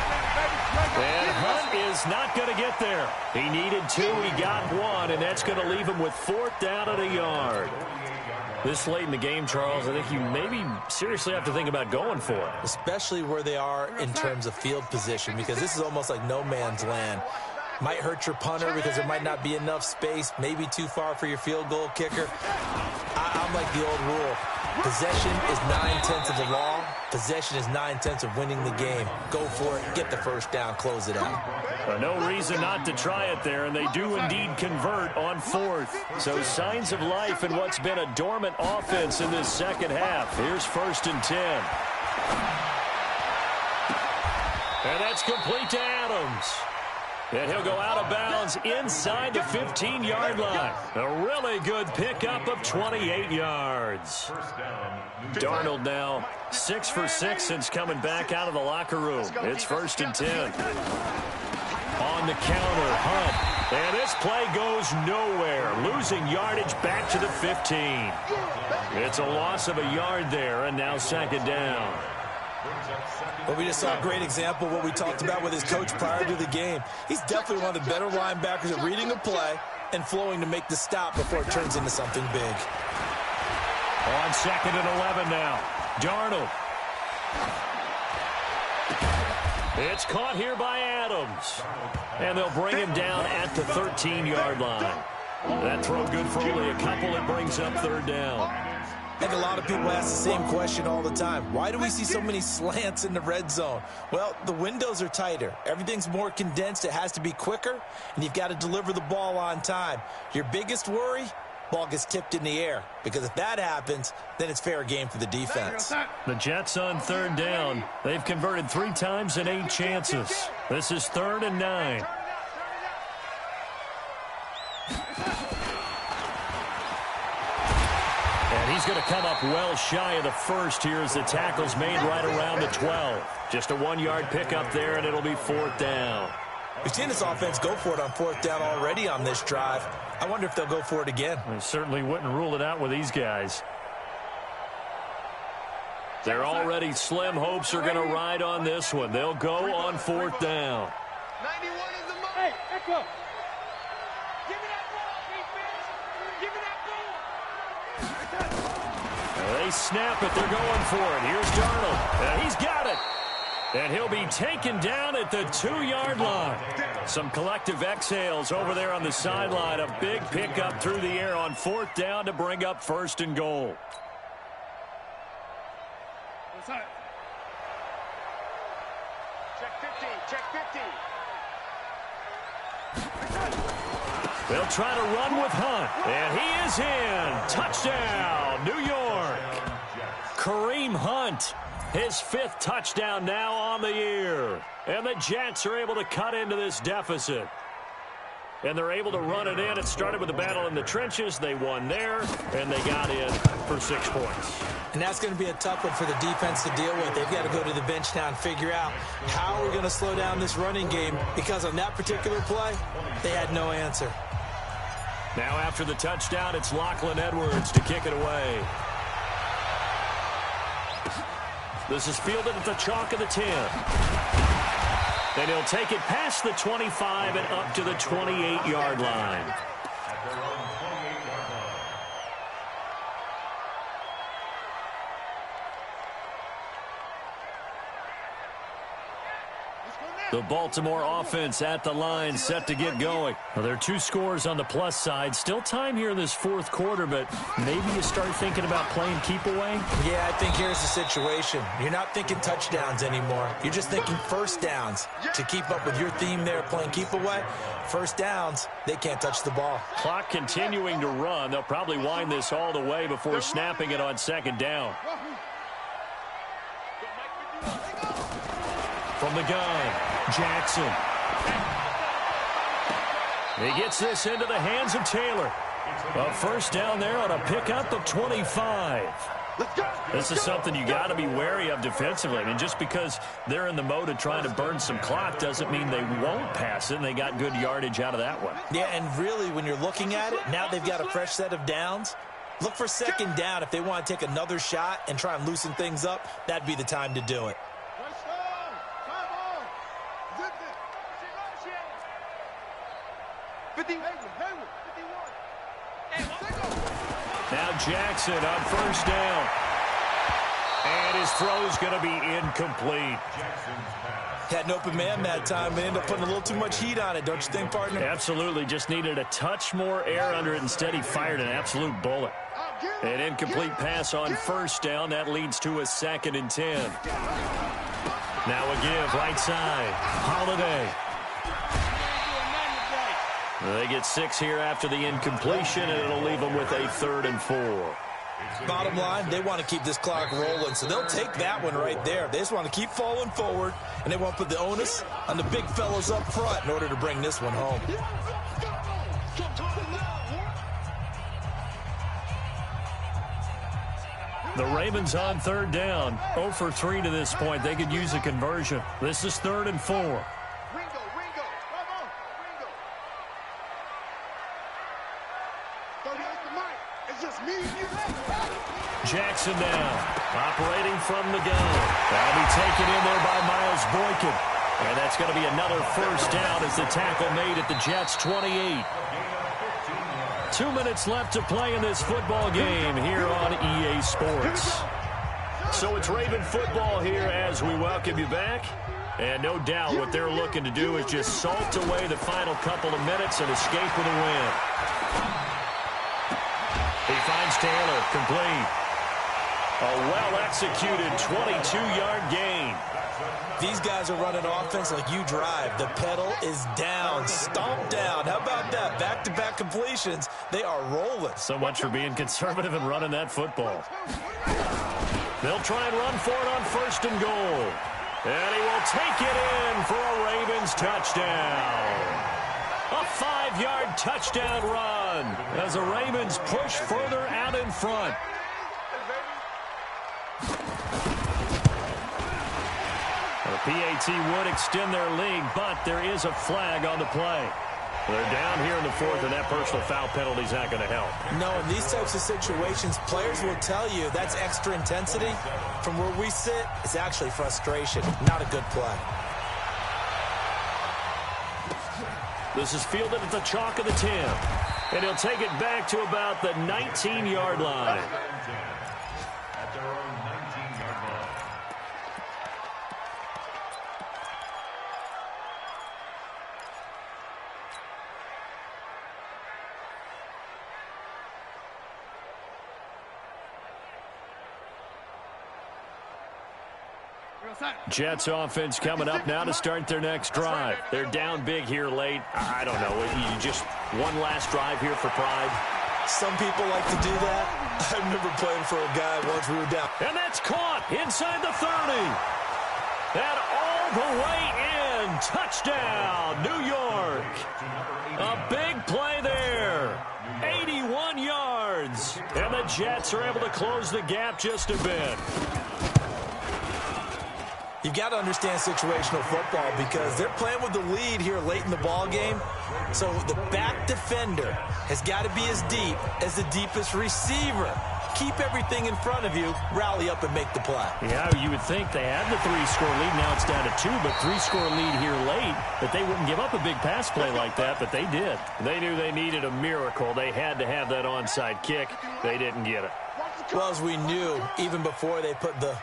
And Hunt is not going to get there. He needed 2, he got 1, and that's going to leave him with 4th down and a yard. This late in the game, Charles, I think you maybe seriously have to think about going for it. Especially where they are in terms of field position, because this is almost like no man's land. Might hurt your punter because there might not be enough space, maybe too far for your field goal kicker. I'm like the old rule. Possession is 9/10 of the law. Possession is 9/10 of winning the game. Go for it. Get the 1st down. Close it out. No reason not to try it there, and they do indeed convert on 4th. So signs of life in what's been a dormant offense in this 2nd half. Here's 1st and 10. And that's complete to Adams. And he'll go out of bounds inside the 15-yard line. A really good pickup of 28 yards. Darnold now 6 for 6 since coming back out of the locker room. It's 1st and 10. On the counter, Hunt. And this play goes nowhere. Losing yardage back to the 15. It's a loss of a yard there, and now 2nd down. Well, we just saw a great example of what we talked about with his coach prior to the game. He's definitely one of the better linebackers at reading a play and flowing to make the stop before it turns into something big. On 2nd and 11 now. Darnold. It's caught here by Adams. And they'll bring him down at the 13-yard line. That throw good for only a couple. It brings up third down. I think a lot of people ask the same question all the time. Why do we see so many slants in the red zone? Well, the windows are tighter. Everything's more condensed. It has to be quicker, and you've got to deliver the ball on time. Your biggest worry? Ball gets tipped in the air, because if that happens, then it's fair game for the defense. The Jets on third down. They've converted 3 times in 8 chances. This is 3rd and 9. And he's going to come up well shy of the first here as the tackle's made right around the 12. Just a 1-yard pickup there, and it'll be 4th down. We've seen this offense go for it on 4th down already on this drive. I wonder if they'll go for it again. I certainly wouldn't rule it out with these guys. They're already slim hopes are going to ride on this one. They'll go on 4th down. 91 is the money. Hey, Echo. Give me that ball, defense. Give me that ball. They snap it. They're going for it. Here's Darnold. And he's got it. And he'll be taken down at the 2-yard line. Some collective exhales over there on the sideline. A big pickup through the air on 4th down to bring up 1st and goal. Check 15. Check 15. They'll try to run with Hunt. And he is in. Touchdown, New York. Kareem Hunt. His 5th touchdown now on the year. And the Jets are able to cut into this deficit. And they're able to run it in. It started with a battle in the trenches. They won there, and they got in for 6 points. And that's going to be a tough one for the defense to deal with. They've got to go to the bench now and figure out how we're going to slow down this running game, because on that particular play, they had no answer. Now after the touchdown, it's Lachlan Edwards to kick it away. This is fielded at the chalk of the 10. And he'll take it past the 25 and up to the 28-yard line. The Baltimore offense at the line, set to get going. Well, there are 2 scores on the plus side. Still time here in this 4th quarter, but maybe you start thinking about playing keep away? Yeah, I think here's the situation. You're not thinking touchdowns anymore. You're just thinking 1st downs. To keep up with your theme there, playing keep away, 1st downs, they can't touch the ball. Clock continuing to run. They'll probably wind this all the way before snapping it on 2nd down. From the gun, Jackson. He gets this into the hands of Taylor. A 1st down there on a pickup of 25. This is something you got to be wary of defensively. I mean, just because they're in the mode of trying to burn some clock doesn't mean they won't pass it, and they got good yardage out of that one. Yeah, and really, when you're looking at it, now they've got a fresh set of downs. Look for 2nd down. If they want to take another shot and try and loosen things up, that'd be the time to do it. Now Jackson on 1st down. And his throw's going to be incomplete. Had an open man that time and ended up putting a little too much heat on it, don't you think, partner? Absolutely. Just needed a touch more air under it. Instead, he fired an absolute bullet. An incomplete pass on 1st down. That leads to a 2nd and 10. Now a give right side. Holiday. They get 6 here after the incompletion, and it'll leave them with a 3rd and 4. Bottom line, they want to keep this clock rolling, so they'll take that one right there. They just want to keep falling forward, and they want to put the onus on the big fellows up front in order to bring this one home. The Ravens on 3rd down. 0 for 3 to this point. They could use a conversion. This is 3rd and 4. Jackson now, operating from the gun. That'll be taken in there by Miles Boykin. And that's going to be another 1st down as the tackle made at the Jets' 28. 2 minutes left to play in this football game here on EA Sports. So it's Raven football here as we welcome you back. And no doubt what they're looking to do is just salt away the final couple of minutes and escape with a win. He finds Taylor, complete. A well-executed 22-yard gain. These guys are running offense like you drive. The pedal is down, stomped down. How about that? Back-to-back completions. They are rolling. So much for being conservative and running that football. They'll try and run for it on 1st and goal. And he will take it in for a Ravens touchdown. A 5-yard touchdown run as the Ravens push further out in front. The PAT would extend their lead, but there is a flag on the play. They're down here in the 4th, and that personal foul penalty is not going to help. No, in these types of situations, players will tell you that's extra intensity. From where we sit, it's actually frustration, not a good play. This is fielded at the chalk of the 10, and he'll take it back to about the 19-yard line. At their own 19-yard line. Jets offense coming up now to start their next drive. They're down big here late. I don't know. You just one last drive here for pride. Some people like to do that. I remember playing for a guy once we were down. And that's caught inside the 30. And all the way in. Touchdown, New York. A big play there. 81 yards. And the Jets are able to close the gap just a bit. You've got to understand situational football because they're playing with the lead here late in the ball game. So the back defender has got to be as deep as the deepest receiver. Keep everything in front of you, rally up and make the play. Yeah, you would think they had the 3-score lead. Now it's down to 2, but 3-score lead here late. That they wouldn't give up a big pass play like that, but they did. They knew they needed a miracle. They had to have that onside kick. They didn't get it. Well, as we knew, even before they put the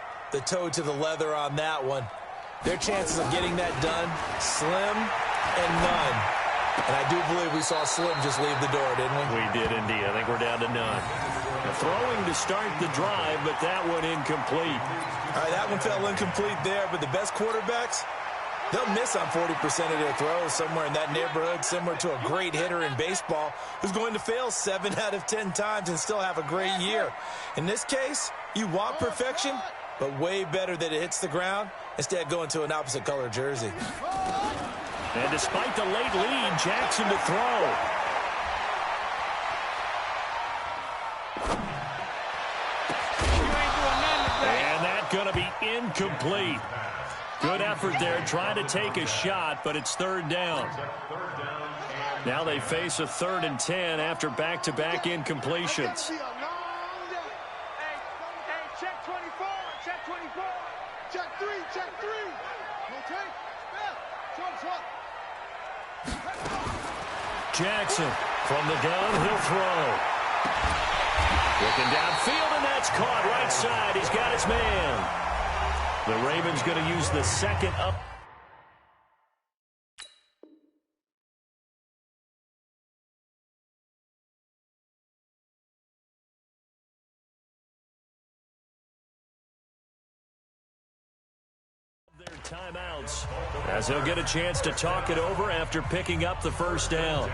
toe to the leather on that one, their chances of getting that done, slim and none. And I do believe we saw Slim just leave the door, didn't we? We did indeed. I think we're down to none. Throwing to start the drive, but that one incomplete. All right, that one fell incomplete there, but the best quarterbacks, they'll miss on 40% of their throws, somewhere in that neighborhood, similar to a great hitter in baseball who's going to fail 7 out of 10 times and still have a great year. In this case, you want perfection, but way better that it hits the ground instead of going to an opposite color jersey. And despite the late lead, Jackson to throw. And that's going to be incomplete. Good effort there trying to take a shot, but it's 3rd down. Now they face a 3rd and 10 after back-to-back incompletions. Jackson from the gun, he'll throw. Looking downfield, and that's caught right side. He's got his man. The Ravens going to use the second up. Their timeouts as he'll get a chance to talk it over after picking up the 1st down.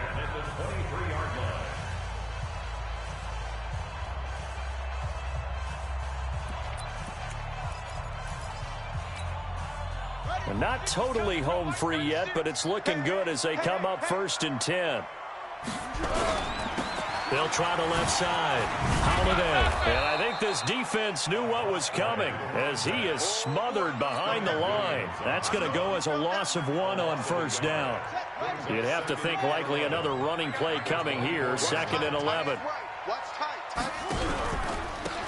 Not totally home free yet, but it's looking good as they come up 1st and 10. They'll try the left side. Holiday. And I think this defense knew what was coming as he is smothered behind the line. That's going to go as a loss of 1 on 1st down. You'd have to think likely another running play coming here. 2nd and 11.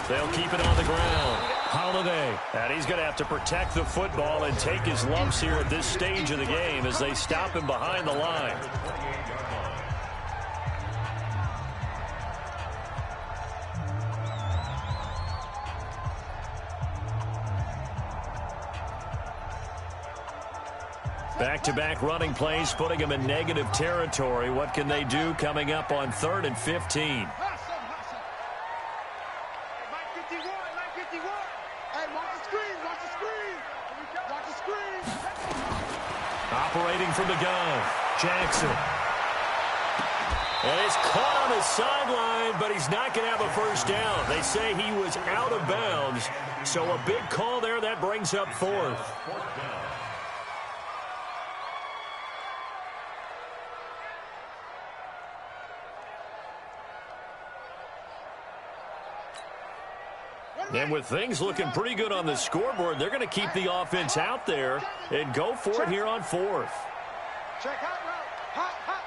They'll keep it on the ground. Holiday. And he's going to have to protect the football and take his lumps here at this stage of the game as they stop him behind the line. Back-to-back running plays, putting them in negative territory. What can they do coming up on 3rd and 15? Operating from the gun, Jackson. And it's caught on the sideline, but he's not going to have a first down. They say he was out of bounds, so a big call there. That brings up 4th. And with things looking pretty good on the scoreboard, they're going to keep the offense out there and go for it here on 4th. Check hot route. Hot, hot.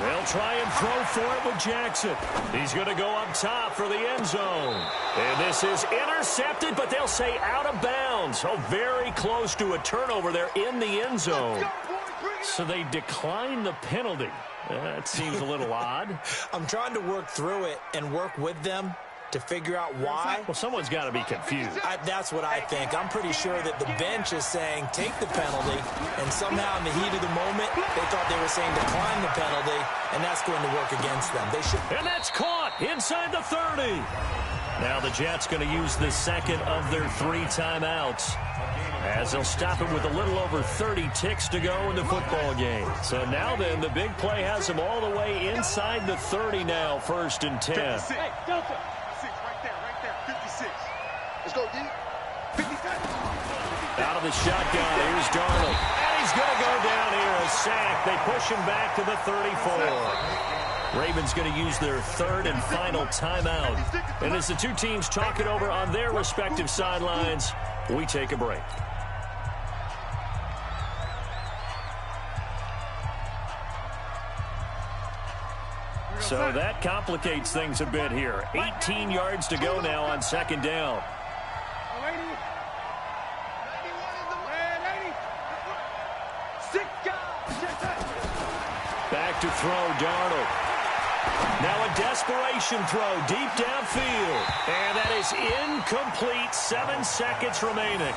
They'll try and throw for it with Jackson. He's going to go up top for the end zone. And this is intercepted, but they'll say out of bounds. Oh, very close to a turnover there in the end zone. So they decline the penalty. That seems a little odd. I'm trying to work through it and work with them to figure out why. Well, someone's got to be confused. That's what I think. I'm pretty sure that the bench is saying take the penalty, and somehow in the heat of the moment, they thought they were saying decline the penalty, and that's going to work against them. They should. And that's caught inside the 30. Now the Jets going to use the second of their 3 timeouts, as they'll stop it with a little over 30 ticks to go in the football game. So now then, the big play has them all the way inside the 30 now, 1st and 10. Hey, Delta. 6, right there, 56. Let's go, D. 57. Out of the shotgun, here's Darnold. And he's going to go down here, a sack. They push him back to the 34. Ravens going to use their 3rd and final timeout. And as the two teams talk it over on their respective sidelines, we take a break. So that complicates things a bit here. 18 yards to go now on 2nd down. Back to throw, Darnold. Now a desperation throw deep downfield. And that is incomplete. 7 seconds remaining.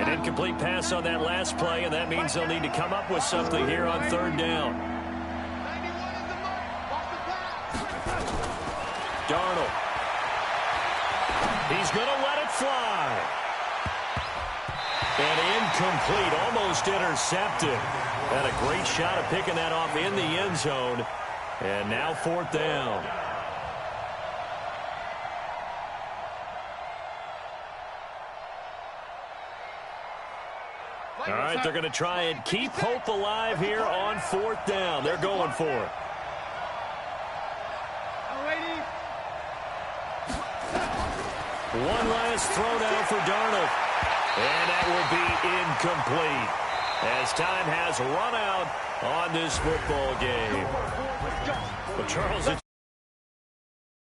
An incomplete pass on that last play, and that means they'll need to come up with something here on 3rd down. Darnold. He's going to let it fly. And incomplete, almost intercepted. Had a great shot at picking that off in the end zone. And now 4th down. All right, they're going to try and keep hope alive here on 4th down. They're going for it. One last throw now for Darnold. And that will be incomplete as time has run out on this football game. But Charles,